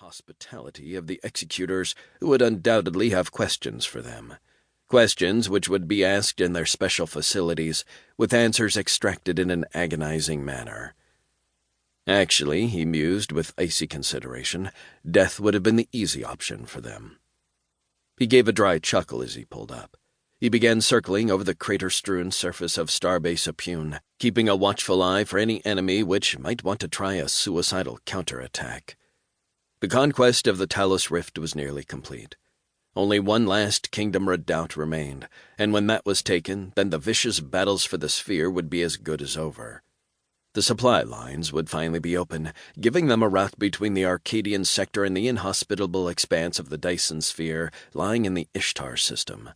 hospitality of the executors, who would undoubtedly have questions for them. Questions which would be asked in their special facilities, with answers extracted in an agonizing manner. Actually, he mused with icy consideration, death would have been the easy option for them. He gave a dry chuckle as he pulled up. He began circling over the crater-strewn surface of Starbase Apune, keeping a watchful eye for any enemy which might want to try a suicidal counterattack. The conquest of the Talos Rift was nearly complete. Only one last kingdom redoubt remained, and when that was taken, then the vicious battles for the sphere would be as good as over. The supply lines would finally be open, giving them a route between the Arcadian sector and the inhospitable expanse of the Dyson sphere lying in the Ishtar system,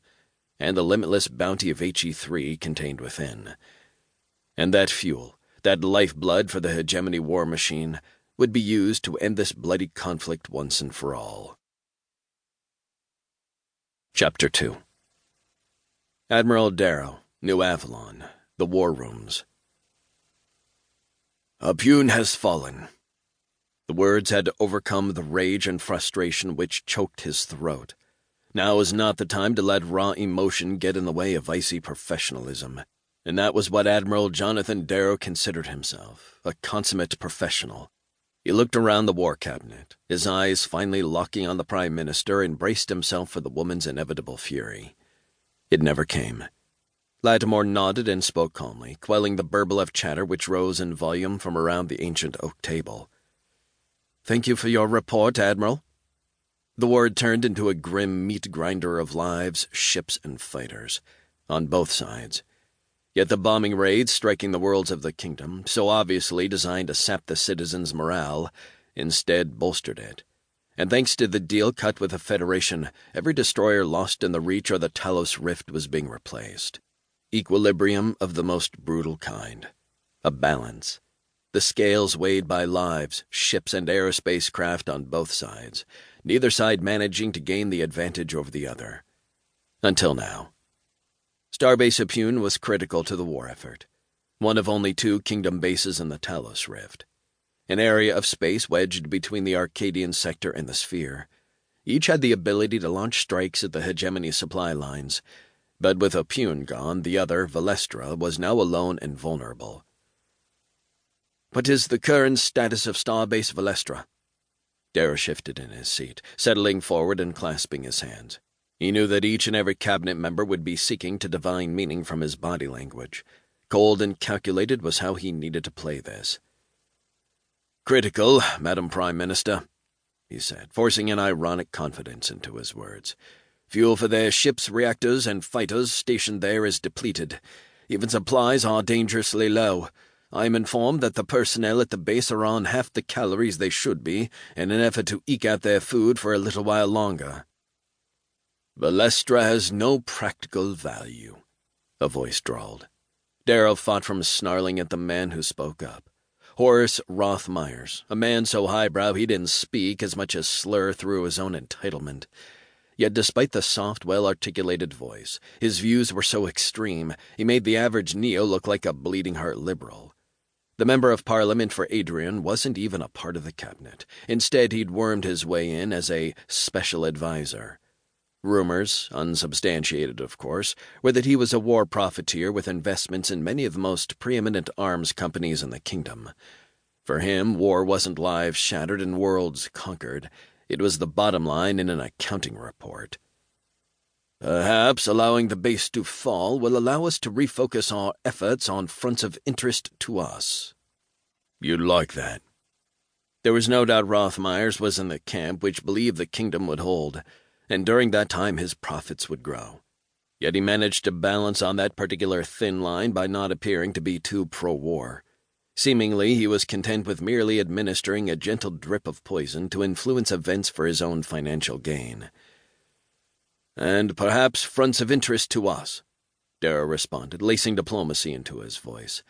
and the limitless bounty of HE3 contained within. And that fuel, that lifeblood for the hegemony war machine, would be used to end this bloody conflict once and for all. Chapter 2. Admiral Darrow, New Avalon, the War Rooms. Apune has fallen. The words had overcome the rage and frustration which choked his throat. Now is not the time to let raw emotion get in the way of icy professionalism, and that was what Admiral Jonathan Darrow considered himself, a consummate professional. He looked around the war cabinet, his eyes finally locking on the Prime Minister, and braced himself for the woman's inevitable fury. It never came. Lattimore nodded and spoke calmly, quelling the burble of chatter which rose in volume from around the ancient oak table. "Thank you for your report, Admiral." The word turned into a grim meat-grinder of lives, ships, and fighters, on both sides. Yet the bombing raids striking the worlds of the kingdom, so obviously designed to sap the citizens' morale, instead bolstered it. And thanks to the deal cut with the Federation, every destroyer lost in the Reach or the Talos Rift was being replaced. Equilibrium of the most brutal kind. A balance. The scales weighed by lives, ships, and aerospace craft on both sides, neither side managing to gain the advantage over the other. Until now. Starbase Apune was critical to the war effort, one of only 2 kingdom bases in the Talos Rift, an area of space wedged between the Arcadian sector and the sphere. Each had the ability to launch strikes at the hegemony supply lines, but with Apune gone, the other, Valestra, was now alone and vulnerable. "What is the current status of Starbase Valestra?" Darrow shifted in his seat, settling forward and clasping his hands. He knew that each and every cabinet member would be seeking to divine meaning from his body language. Cold and calculated was how he needed to play this. "Critical, Madam Prime Minister," he said, forcing an ironic confidence into his words. "Fuel for their ships, reactors, and fighters stationed there is depleted. Even supplies are dangerously low. I am informed that the personnel at the base are on half the calories they should be in an effort to eke out their food for a little while longer." "Valestra has no practical value," a voice drawled. Darrow fought from snarling at the man who spoke up. Horace Roth Myers, a man so highbrow he didn't speak as much as slur through his own entitlement. Yet despite the soft, well-articulated voice, his views were so extreme, he made the average Neo look like a bleeding-heart liberal. The Member of Parliament for Adrian wasn't even a part of the cabinet. Instead, he'd wormed his way in as a special advisor. Rumors, unsubstantiated of course, were that he was a war profiteer with investments in many of the most preeminent arms companies in the kingdom. For him, war wasn't lives shattered and worlds conquered. It was the bottom line in an accounting report. "Perhaps allowing the base to fall will allow us to refocus our efforts on fronts of interest to us." "You'd like that." There was no doubt Rothmeyers was in the camp which believed the kingdom would hold, and during that time his profits would grow. Yet he managed to balance on that particular thin line by not appearing to be too pro-war. Seemingly he was content with merely administering a gentle drip of poison to influence events for his own financial gain. "And perhaps fronts of interest to us," Darrow responded, lacing diplomacy into his voice,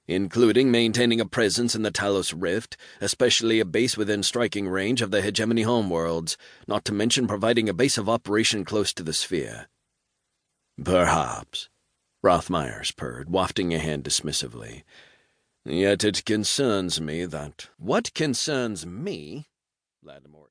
"including maintaining a presence in the Talos Rift, especially a base within striking range of the hegemony homeworlds, not to mention providing a base of operation close to the sphere." "Perhaps," Rothmeyers purred, wafting a hand dismissively. "Yet it concerns me that—" "What concerns me?" Lattimore